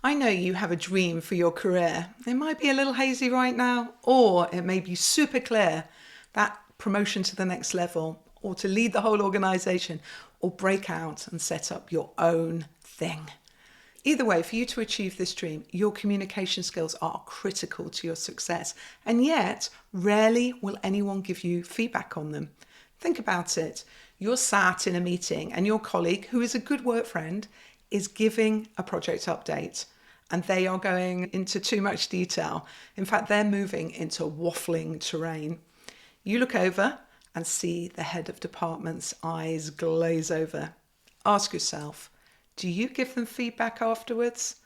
I know you have a dream for your career. It might be a little hazy right now, or it may be super clear, that promotion to the next level, or to lead the whole organization, or break out and set up your own thing. Either way, for you to achieve this dream, your communication skills are critical to your success, and yet rarely will anyone give you feedback on them. Think about it. You're sat in a meeting and your colleague, who is a good work friend, is giving a project update, and they are going into too much detail. In fact, they're moving into waffling terrain. You look over and see the head of department's eyes glaze over. Ask yourself, do you give them feedback afterwards?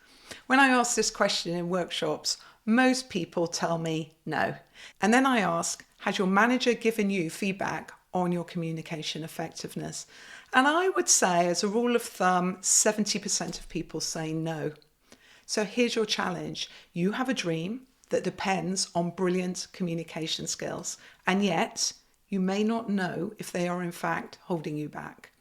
When I ask this question in workshops, most people tell me no. And then I ask, has your manager given you feedback on your communication effectiveness? And I would say, as a rule of thumb, 70% of people say no. So here's your challenge. You have a dream that depends on brilliant communication skills, and yet you may not know if they are in fact holding you back.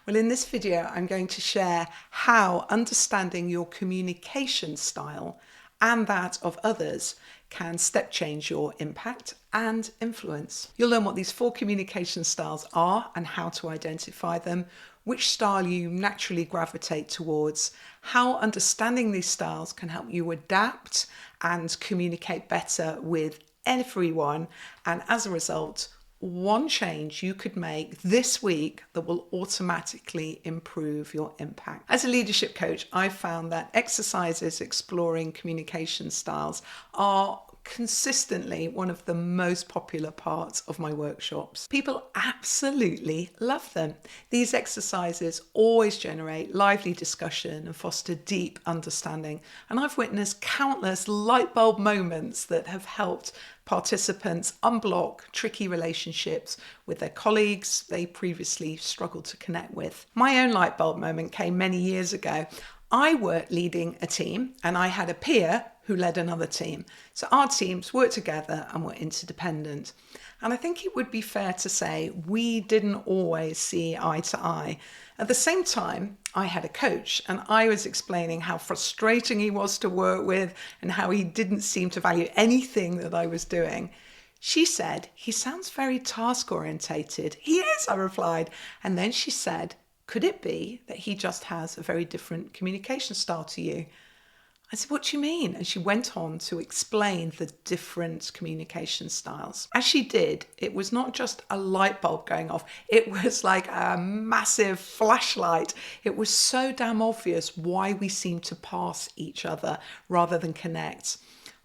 Well, in this video, I'm going to share how understanding your communication style and that of others can step change your impact and influence. You'll learn what these 4 communication styles are and how to identify them, which style you naturally gravitate towards, how understanding these styles can help you adapt and communicate better with everyone, and as a result, one change you could make this week that will automatically improve your impact. As a leadership coach, I've found that exercises exploring communication styles are consistently one of the most popular parts of my workshops. People absolutely love them. These exercises always generate lively discussion and foster deep understanding. And I've witnessed countless light bulb moments that have helped participants unblock tricky relationships with their colleagues they previously struggled to connect with. My own light bulb moment came many years ago. I worked leading a team and I had a peer who led another team. So our teams worked together and were interdependent. And I think it would be fair to say we didn't always see eye to eye. At the same time, I had a coach and I was explaining how frustrating he was to work with and how he didn't seem to value anything that I was doing. She said, "He sounds very task orientated." "He is," I replied. And then she said, "Could it be that he just has a very different communication style to you?" I said, "What do you mean?" And she went on to explain the different communication styles. As she did, it was not just a light bulb going off. It was like a massive flashlight. It was so damn obvious why we seemed to pass each other rather than connect.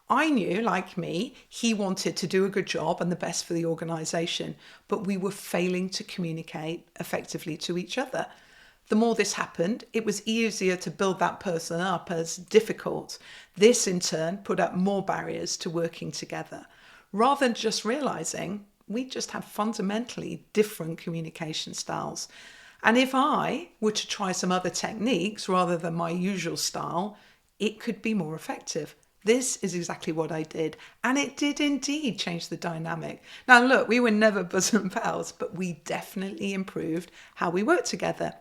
I knew, like me, he wanted to do a good job and the best for the organization, but we were failing to communicate effectively to each other. The more this happened, it was easier to build that person up as difficult. This, in turn, put up more barriers to working together. Rather than just realizing we just have fundamentally different communication styles. And if I were to try some other techniques rather than my usual style, it could be more effective. This is exactly what I did, and it did indeed change the dynamic. Now look, we were never bosom pals, but we definitely improved how we worked together.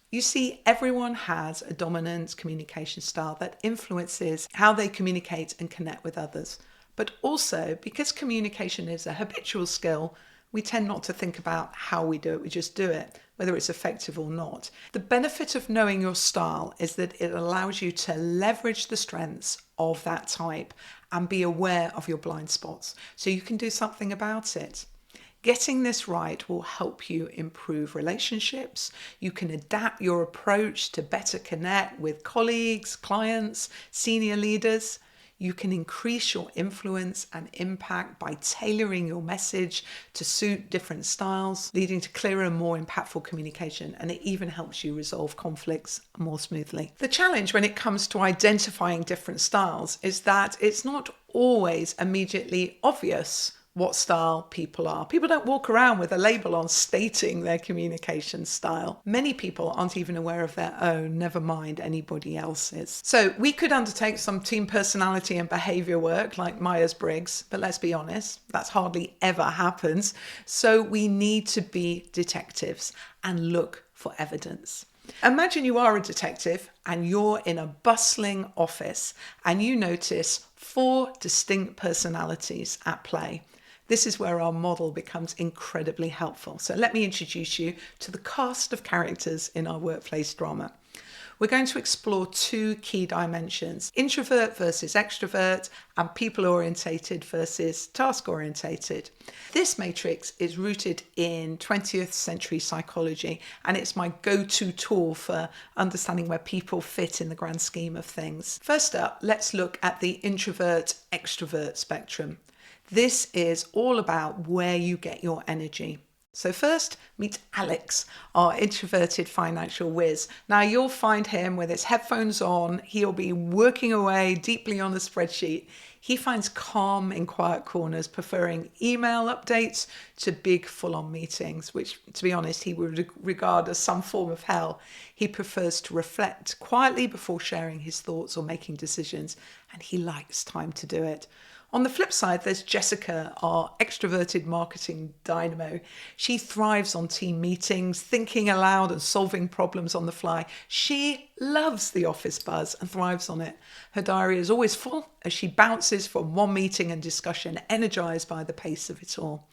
You see, everyone has a dominant communication style that influences how they communicate and connect with others. But also, because communication is a habitual skill, we tend not to think about how we do it, we just do it, whether it's effective or not. The benefit of knowing your style is that it allows you to leverage the strengths of that type and be aware of your blind spots, so you can do something about it. Getting this right will help you improve relationships. You can adapt your approach to better connect with colleagues, clients, senior leaders. You can increase your influence and impact by tailoring your message to suit different styles, leading to clearer and more impactful communication, and it even helps you resolve conflicts more smoothly. The challenge when it comes to identifying different styles is that it's not always immediately obvious what style people are. People don't walk around with a label on stating their communication style. Many people aren't even aware of their own, never mind anybody else's. So we could undertake some team personality and behavior work like Myers-Briggs, but let's be honest, that's hardly ever happens. So we need to be detectives and look for evidence. Imagine you are a detective and you're in a bustling office and you notice 4 distinct personalities at play. This is where our model becomes incredibly helpful. So let me introduce you to the cast of characters in our workplace drama. We're going to explore 2 key dimensions: introvert versus extrovert, and people-orientated versus task-orientated. This matrix is rooted in 20th century psychology, and it's my go-to tool for understanding where people fit in the grand scheme of things. First up, let's look at the introvert-extrovert spectrum. This is all about where you get your energy. So first, meet Alex, our introverted financial whiz. Now you'll find him with his headphones on. He'll be working away deeply on the spreadsheet. He finds calm in quiet corners, preferring email updates to big full-on meetings, which, to be honest, he would regard as some form of hell. He prefers to reflect quietly before sharing his thoughts or making decisions, and he likes time to do it. On the flip side, there's Jessica, our extroverted marketing dynamo. She thrives on team meetings, thinking aloud and solving problems on the fly. She loves the office buzz and thrives on it. Her diary is always full as she bounces from one meeting and discussion, energized by the pace of it all.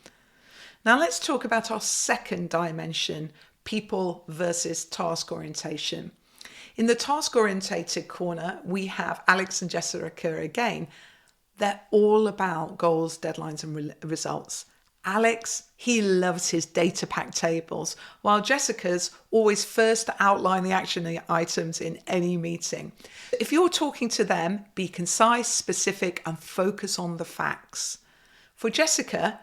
Now let's talk about our second dimension, people versus task orientation. In the task-orientated corner, we have Alex and Jessica again. They're all about goals, deadlines, and results. Alex, he loves his data-packed tables, while Jessica's always first to outline the action items in any meeting. If you're talking to them, be concise, specific, and focus on the facts. For Jessica,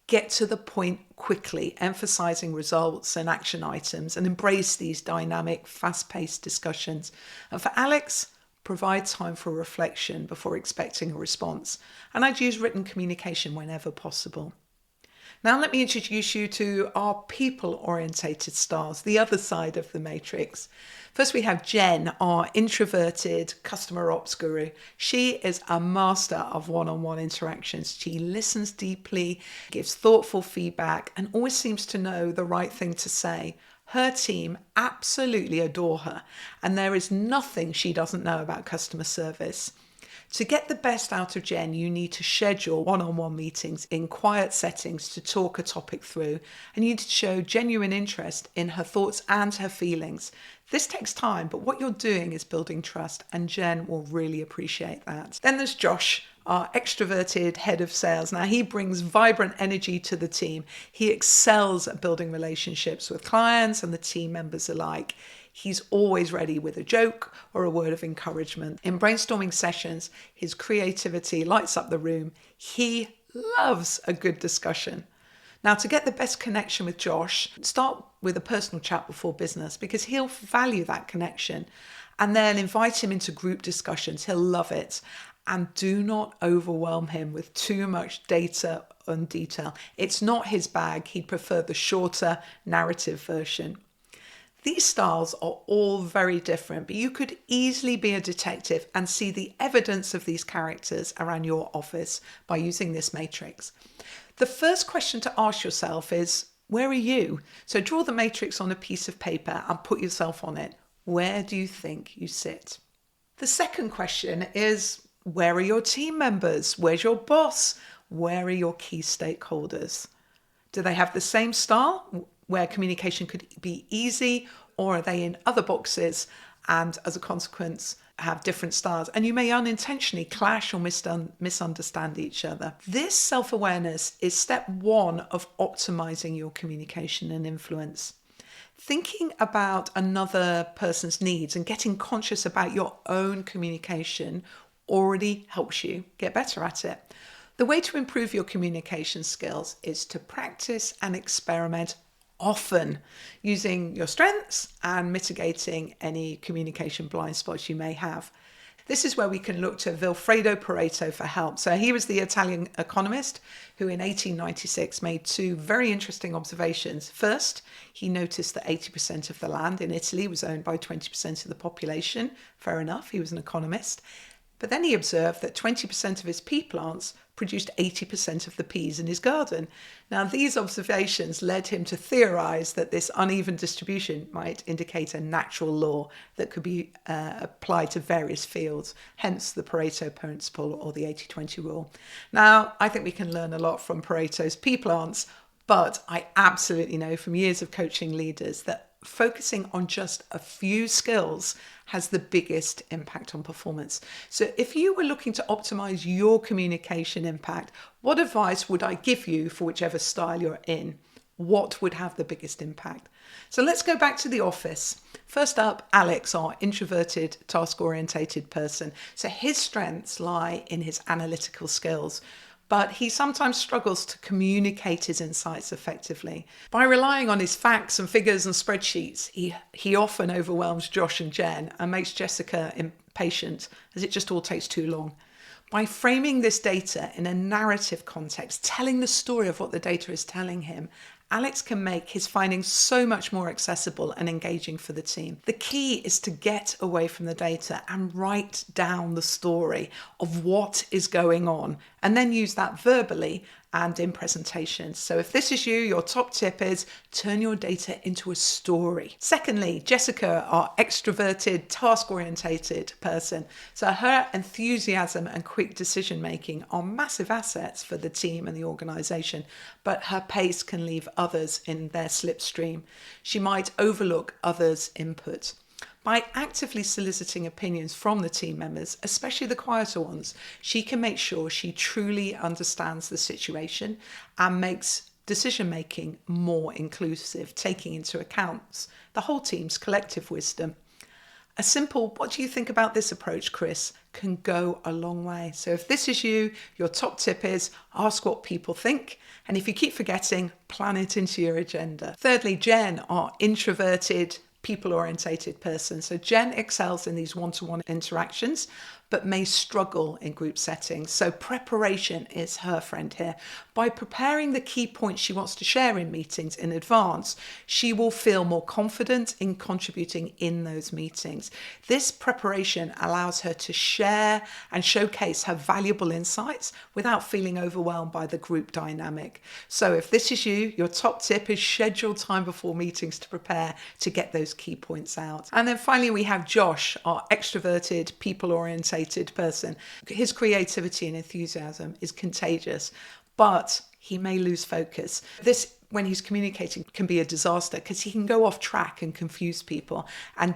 get to the point quickly, emphasizing results and action items, and embrace these dynamic, fast-paced discussions. And for Alex, provide time for reflection before expecting a response. And I'd use written communication whenever possible. Now let me introduce you to our people-orientated styles, the other side of the matrix. First we have Jen, our introverted customer ops guru. She is a master of one-on-one interactions. She listens deeply, gives thoughtful feedback, and always seems to know the right thing to say. Her team absolutely adore her, and there is nothing she doesn't know about customer service. To get the best out of Jen, you need to schedule one-on-one meetings in quiet settings to talk a topic through, and you need to show genuine interest in her thoughts and her feelings. This takes time, but what you're doing is building trust, and Jen will really appreciate that. Then there's Josh, our extroverted head of sales. Now he brings vibrant energy to the team. He excels at building relationships with clients and the team members alike. He's always ready with a joke or a word of encouragement. In brainstorming sessions, his creativity lights up the room. He loves a good discussion. Now, to get the best connection with Josh, start with a personal chat before business, because he'll value that connection, and then invite him into group discussions. He'll love it. And do not overwhelm him with too much data and detail. It's not his bag. He'd prefer the shorter narrative version. These styles are all very different, but you could easily be a detective and see the evidence of these characters around your office by using this matrix. The first question to ask yourself is, where are you? So draw the matrix on a piece of paper and put yourself on it. Where do you think you sit? The second question is, where are your team members? Where's your boss? Where are your key stakeholders? Do they have the same style where communication could be easy, or are they in other boxes and as a consequence have different styles? And you may unintentionally clash or misunderstand each other. This self-awareness is step 1 of optimizing your communication and influence. Thinking about another person's needs and getting conscious about your own communication already helps you get better at it. The way to improve your communication skills is to practice and experiment often, using your strengths and mitigating any communication blind spots you may have. This is where we can look to Vilfredo Pareto for help. So he was the Italian economist who in 1896 made 2 very interesting observations. First, he noticed that 80% of the land in Italy was owned by 20% of the population. Fair enough, he was an economist. But then he observed that 20% of his pea plants produced 80% of the peas in his garden. Now, these observations led him to theorize that this uneven distribution might indicate a natural law that could be applied to various fields, hence the Pareto principle or the 80-20 rule. Now, I think we can learn a lot from Pareto's pea plants, but I absolutely know from years of coaching leaders that focusing on just a few skills has the biggest impact on performance. So if you were looking to optimize your communication impact, what advice would I give you for whichever style you're in? What would have the biggest impact? So let's go back to the office. First up, Alex, our introverted, task-orientated person. So his strengths lie in his analytical skills, but he sometimes struggles to communicate his insights effectively. By relying on his facts and figures and spreadsheets, he often overwhelms Josh and Jen and makes Jessica impatient, as it just all takes too long. By framing this data in a narrative context, telling the story of what the data is telling him, Alex can make his findings so much more accessible and engaging for the team. The key is to get away from the data and write down the story of what is going on, and then use that verbally and in presentations. So if this is you, your top tip is turn your data into a story. Secondly, Jessica, our extroverted, task-orientated person. So her enthusiasm and quick decision-making are massive assets for the team and the organization, but her pace can leave others in their slipstream. She might overlook others' input. By actively soliciting opinions from the team members, especially the quieter ones, she can make sure she truly understands the situation and makes decision-making more inclusive, taking into account the whole team's collective wisdom. A simple, what do you think about this approach, Chris, can go a long way. So if this is you, your top tip is ask what people think. And if you keep forgetting, plan it into your agenda. Thirdly, Jen, our introverted, people-orientated person. So Jen excels in these one-to-one interactions, but may struggle in group settings. So preparation is her friend here. By preparing the key points she wants to share in meetings in advance, she will feel more confident in contributing in those meetings. This preparation allows her to share and showcase her valuable insights without feeling overwhelmed by the group dynamic. So if this is you, your top tip is schedule time before meetings to prepare to get those key points out. And then finally, we have Josh, our extroverted, people-orientated person. His creativity and enthusiasm is contagious, but he may lose focus. This, when he's communicating, can be a disaster because he can go off track and confuse people and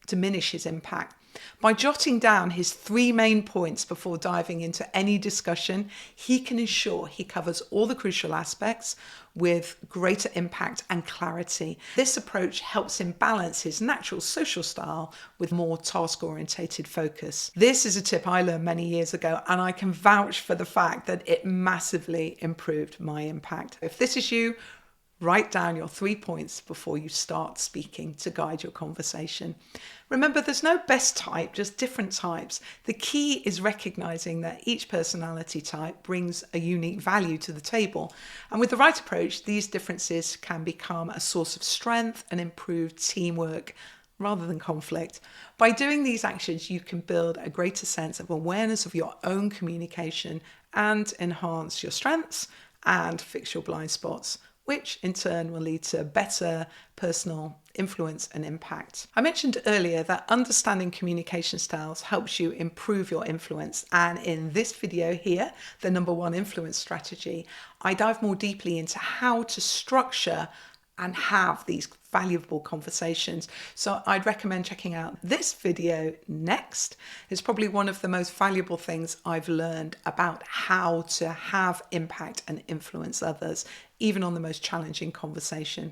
diminish his impact. By jotting down his 3 main points before diving into any discussion, he can ensure he covers all the crucial aspects with greater impact and clarity. This approach helps him balance his natural social style with more task-orientated focus. This is a tip I learned many years ago, and I can vouch for the fact that it massively improved my impact. If this is you, write down your 3 points before you start speaking to guide your conversation. Remember, there's no best type, just different types. The key is recognizing that each personality type brings a unique value to the table. And with the right approach, these differences can become a source of strength and improved teamwork rather than conflict. By doing these actions, you can build a greater sense of awareness of your own communication and enhance your strengths and fix your blind spots, which in turn will lead to better personal influence and impact. I mentioned earlier that understanding communication styles helps you improve your influence. And in this video here, the number 1 influence strategy, I dive more deeply into how to structure and have these valuable conversations. So I'd recommend checking out this video next. It's probably one of the most valuable things I've learned about how to have impact and influence others, even on the most challenging conversation.